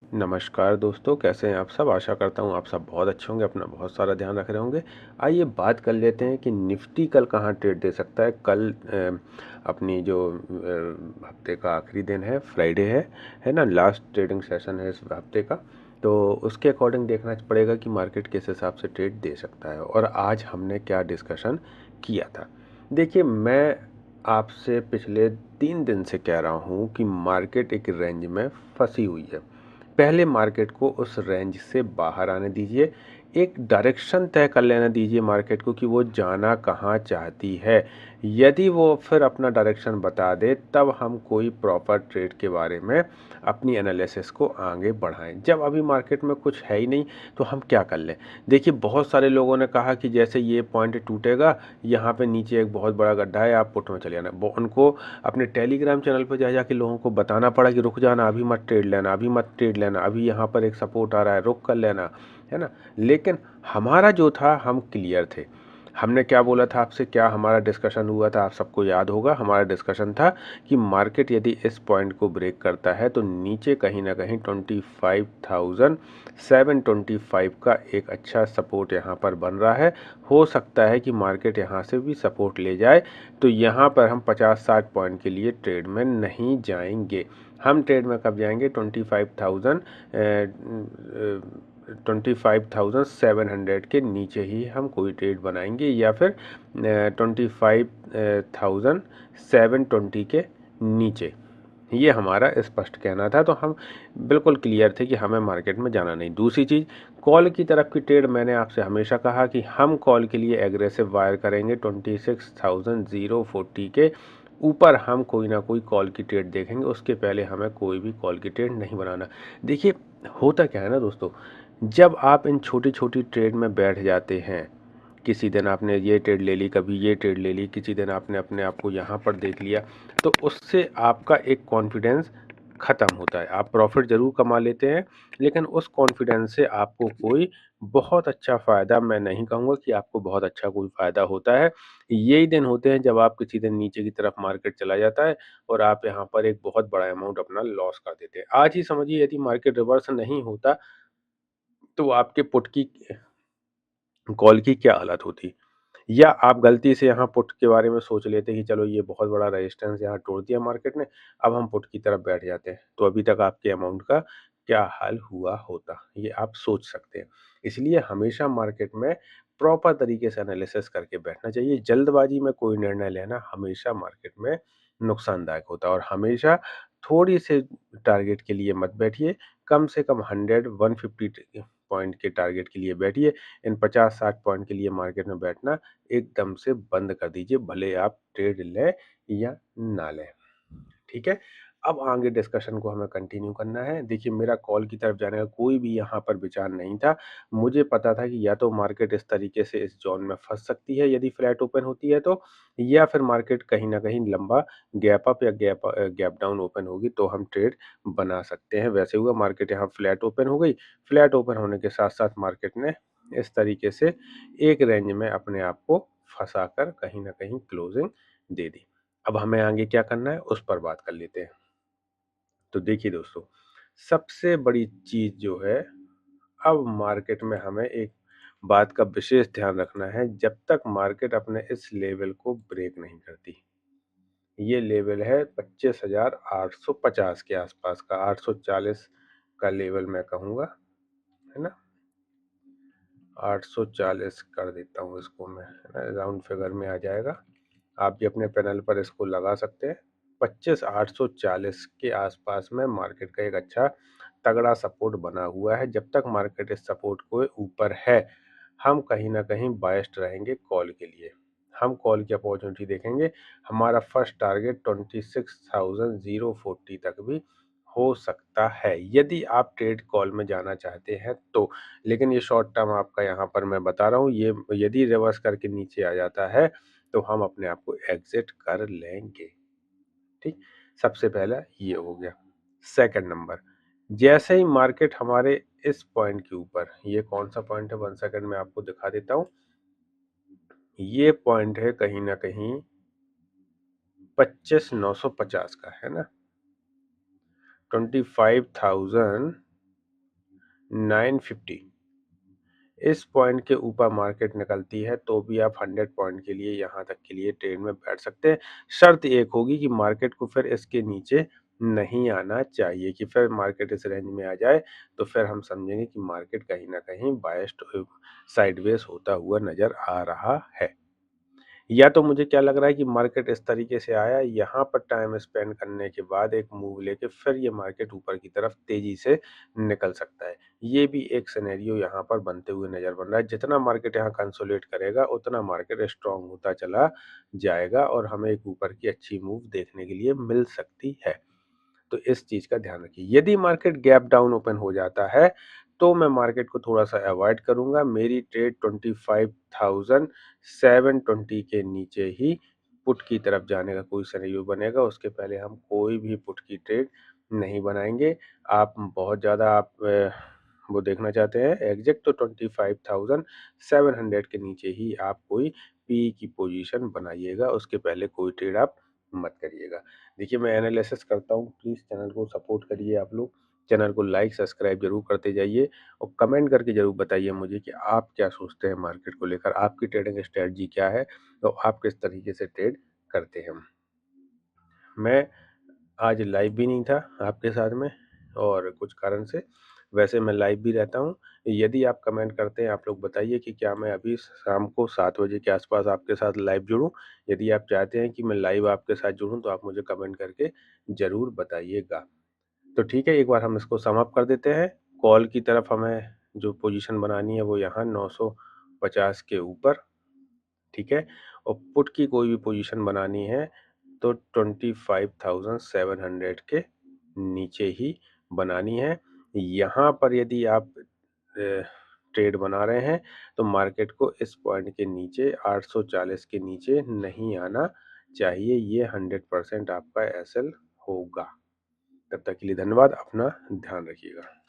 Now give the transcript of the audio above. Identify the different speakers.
Speaker 1: नमस्कार दोस्तों, कैसे हैं आप सब। आशा करता हूँ आप सब बहुत अच्छे होंगे, अपना बहुत सारा ध्यान रख रहे होंगे। आइए बात कर लेते हैं कि निफ्टी कल कहाँ ट्रेड दे सकता है। कल अपनी जो हफ्ते का आखिरी दिन है, फ्राइडे है ना, लास्ट ट्रेडिंग सेशन है इस हफ्ते का। तो उसके अकॉर्डिंग देखना पड़ेगा कि मार्केट किस हिसाब से ट्रेड दे सकता है और आज हमने क्या डिस्कशन किया था। देखिए, मैं आपसे पिछले 3 दिन से कह रहा हूँ कि मार्केट एक रेंज में फंसी हुई है। पहले मार्केट को उस रेंज से बाहर आने दीजिए, एक डायरेक्शन तय कर लेना दीजिए मार्केट को कि वो जाना कहाँ चाहती है। यदि वो फिर अपना डायरेक्शन बता दे तब हम कोई प्रॉपर ट्रेड के बारे में अपनी एनालिसिस को आगे बढ़ाएं। जब अभी मार्केट में कुछ है ही नहीं तो हम क्या कर लें। देखिए, बहुत सारे लोगों ने कहा कि जैसे ये पॉइंट टूटेगा, यहाँ पे नीचे एक बहुत बड़ा गड्ढा है, आप पुट में चले जाना। उनको अपने टेलीग्राम चैनल पर जा जाके लोगों को बताना पड़ा कि रुक जाना, अभी मत ट्रेड लेना, अभी मत ट्रेड लेना, अभी यहाँ पर एक सपोर्ट आ रहा है, रुक कर लेना, है ना। लेकिन हमारा जो था, हम क्लियर थे। हमने क्या बोला था आपसे, क्या हमारा डिस्कशन हुआ था, आप सबको याद होगा। हमारा डिस्कशन था कि मार्केट यदि इस पॉइंट को ब्रेक करता है तो नीचे कहीं ना कहीं 25,725 का एक अच्छा सपोर्ट यहाँ पर बन रहा है। हो सकता है कि मार्केट यहाँ से भी सपोर्ट ले जाए, तो यहाँ पर हम 50-60 पॉइंट के लिए ट्रेड में नहीं जाएंगे। हम ट्रेड में कब जाएंगे, 25,700 के नीचे ही हम कोई ट्रेड बनाएंगे, या फिर 25,720 के नीचे। ये हमारा स्पष्ट कहना था। तो हम बिल्कुल क्लियर थे कि हमें मार्केट में जाना नहीं। दूसरी चीज़, कॉल की तरफ की ट्रेड, मैंने आपसे हमेशा कहा कि हम कॉल के लिए एग्रेसिव वायर करेंगे। 26,040 के ऊपर हम कोई ना कोई कॉल की ट्रेड देखेंगे, उसके पहले हमें कोई भी कॉल की ट्रेड नहीं बनाना। देखिए, होता क्या है ना दोस्तों, जब आप इन छोटी छोटी ट्रेड में बैठ जाते हैं, किसी दिन आपने ये ट्रेड ले ली, कभी ये ट्रेड ले ली, किसी दिन आपने अपने आप को यहाँ पर देख लिया, तो उससे आपका एक कॉन्फिडेंस ख़त्म होता है। आप प्रॉफिट ज़रूर कमा लेते हैं, लेकिन उस कॉन्फिडेंस से आपको कोई बहुत अच्छा फ़ायदा, मैं नहीं कहूँगा कि आपको बहुत अच्छा कोई फ़ायदा होता है। यही दिन होते हैं जब आप किसी दिन नीचे की तरफ मार्केट चला जाता है और आप यहाँ पर एक बहुत बड़ा अमाउंट अपना लॉस कर देते हैं। आज ही समझिए, यदि मार्केट रिवर्स नहीं होता तो आपके पुट की कॉल की क्या हालत होती। या आप गलती से यहाँ पुट के बारे में सोच लेते कि चलो ये बहुत बड़ा रेजिस्टेंस यहाँ तोड़ दिया मार्केट ने, अब हम पुट की तरफ बैठ जाते हैं, तो अभी तक आपके अमाउंट का क्या हाल हुआ होता, ये आप सोच सकते हैं। इसलिए हमेशा मार्केट में प्रॉपर तरीके से एनालिसिस करके बैठना चाहिए। जल्दबाजी में कोई निर्णय लेना हमेशा मार्केट में नुकसानदायक होता है। और हमेशा थोड़ी से टारगेट के लिए मत बैठिए, कम से कम 100-150 पॉइंट के टारगेट के लिए बैठिए। इन 50-60 पॉइंट के लिए मार्केट में बैठना एकदम से बंद कर दीजिए, भले आप ट्रेड लें या ना लें। ठीक है। अब आगे डिस्कशन को हमें कंटिन्यू करना है। देखिए, मेरा कॉल की तरफ जाने का कोई भी यहाँ पर विचार नहीं था। मुझे पता था कि या तो मार्केट इस तरीके से इस जोन में फंस सकती है यदि फ्लैट ओपन होती है तो, या फिर मार्केट कहीं ना कहीं लंबा गैप अप या गैप डाउन ओपन होगी तो हम ट्रेड बना सकते हैं। वैसे हुआ, मार्केट यहाँ फ्लैट ओपन हो गई। फ्लैट ओपन होने के साथ साथ मार्केट ने इस तरीके से एक रेंज में अपने आप को फंसाकर कहीं ना कहीं क्लोजिंग दे दी। अब हमें आगे क्या करना है उस पर बात कर लेते हैं। तो देखिए दोस्तों, सबसे बड़ी चीज जो है, अब मार्केट में हमें एक बात का विशेष ध्यान रखना है। जब तक मार्केट अपने इस लेवल को ब्रेक नहीं करती, ये लेवल है 25,850 के आसपास का, 840 का लेवल मैं कहूँगा, है ना। 840 कर देता हूँ इसको मैं, है ना, राउंड फिगर में आ जाएगा। आप भी अपने पैनल पर इसको लगा सकते हैं। 25,840 के आसपास में मार्केट का एक अच्छा तगड़ा सपोर्ट बना हुआ है। जब तक मार्केट इस सपोर्ट को ऊपर है, हम कहीं ना कहीं बायस्ड रहेंगे कॉल के लिए। हम कॉल की अपॉर्चुनिटी देखेंगे। हमारा फर्स्ट टारगेट 26,040 तक भी हो सकता है यदि आप ट्रेड कॉल में जाना चाहते हैं तो। लेकिन ये शॉर्ट टर्म आपका यहाँ पर मैं बता रहा हूँ, ये यदि रिवर्स करके नीचे आ जाता है तो हम अपने आप को एग्जिट कर लेंगे। ठीक, सबसे पहला ये हो गया। सेकंड नंबर, जैसे ही मार्केट हमारे इस पॉइंट के ऊपर, ये कौन सा पॉइंट है, 1 सेकंड में आपको दिखा देता हूं। ये पॉइंट है कहीं ना कहीं 25,950 का, है ना। 25,950 950 इस पॉइंट के ऊपर मार्केट निकलती है तो भी आप 100 पॉइंट के लिए यहाँ तक के लिए ट्रेड में बैठ सकते हैं। शर्त एक होगी कि मार्केट को फिर इसके नीचे नहीं आना चाहिए, कि फिर मार्केट इस रेंज में आ जाए तो फिर हम समझेंगे कि मार्केट कहीं ना कहीं बायस्ड साइडवेज होता हुआ नजर आ रहा है। या तो मुझे क्या लग रहा है कि मार्केट इस तरीके से आया, यहाँ पर टाइम स्पेंड करने के बाद एक मूव लेके फिर ये मार्केट ऊपर की तरफ तेजी से निकल सकता है। ये भी एक सिनेरियो यहाँ पर बनते हुए नजर बन रहा है। जितना मार्केट यहाँ कंसोलिडेट करेगा उतना मार्केट स्ट्रांग होता चला जाएगा और हमें एक ऊपर की अच्छी मूव देखने के लिए मिल सकती है। तो इस चीज का ध्यान रखिए। यदि मार्केट गैप डाउन ओपन हो जाता है तो मैं मार्केट को थोड़ा सा अवॉइड करूंगा। मेरी ट्रेड 25,720 के नीचे ही पुट की तरफ जाने का कोई सिनेरियो बनेगा। उसके पहले हम कोई भी पुट की ट्रेड नहीं बनाएंगे। आप बहुत ज़्यादा वो देखना चाहते हैं एग्जैक्ट, तो 25,700 के नीचे ही आप कोई पी की पोजीशन बनाइएगा। उसके पहले कोई ट्रेड आप मत करिएगा। देखिए, मैं एनालिसिस करता हूँ, प्लीज़ चैनल को सपोर्ट करिए आप लोग। चैनल को लाइक सब्सक्राइब जरूर करते जाइए और कमेंट करके जरूर बताइए मुझे कि आप क्या सोचते हैं मार्केट को लेकर, आपकी ट्रेडिंग स्ट्रेटजी क्या है, तो आप किस तरीके से ट्रेड करते हैं। मैं आज लाइव भी नहीं था आपके साथ में और कुछ कारण से, वैसे मैं लाइव भी रहता हूँ। यदि आप कमेंट करते हैं, आप लोग बताइए कि क्या मैं अभी शाम को 7 बजे के आसपास आपके साथ लाइव जुड़ूं। यदि आप चाहते हैं कि मैं लाइव आपके साथ जुड़ूं तो आप मुझे कमेंट करके ज़रूर बताइएगा। तो ठीक है, एक बार हम इसको सम अप कर देते हैं। कॉल की तरफ हमें जो पोजीशन बनानी है वो यहाँ 950 के ऊपर, ठीक है। और पुट की कोई भी पोजीशन बनानी है तो 25,700 के नीचे ही बनानी है। यहाँ पर यदि आप ट्रेड बना रहे हैं तो मार्केट को इस पॉइंट के नीचे 840 के नीचे नहीं आना चाहिए। ये 100% आपका एसएल होगा। तब तक के लिए धन्यवाद। अपना ध्यान रखिएगा।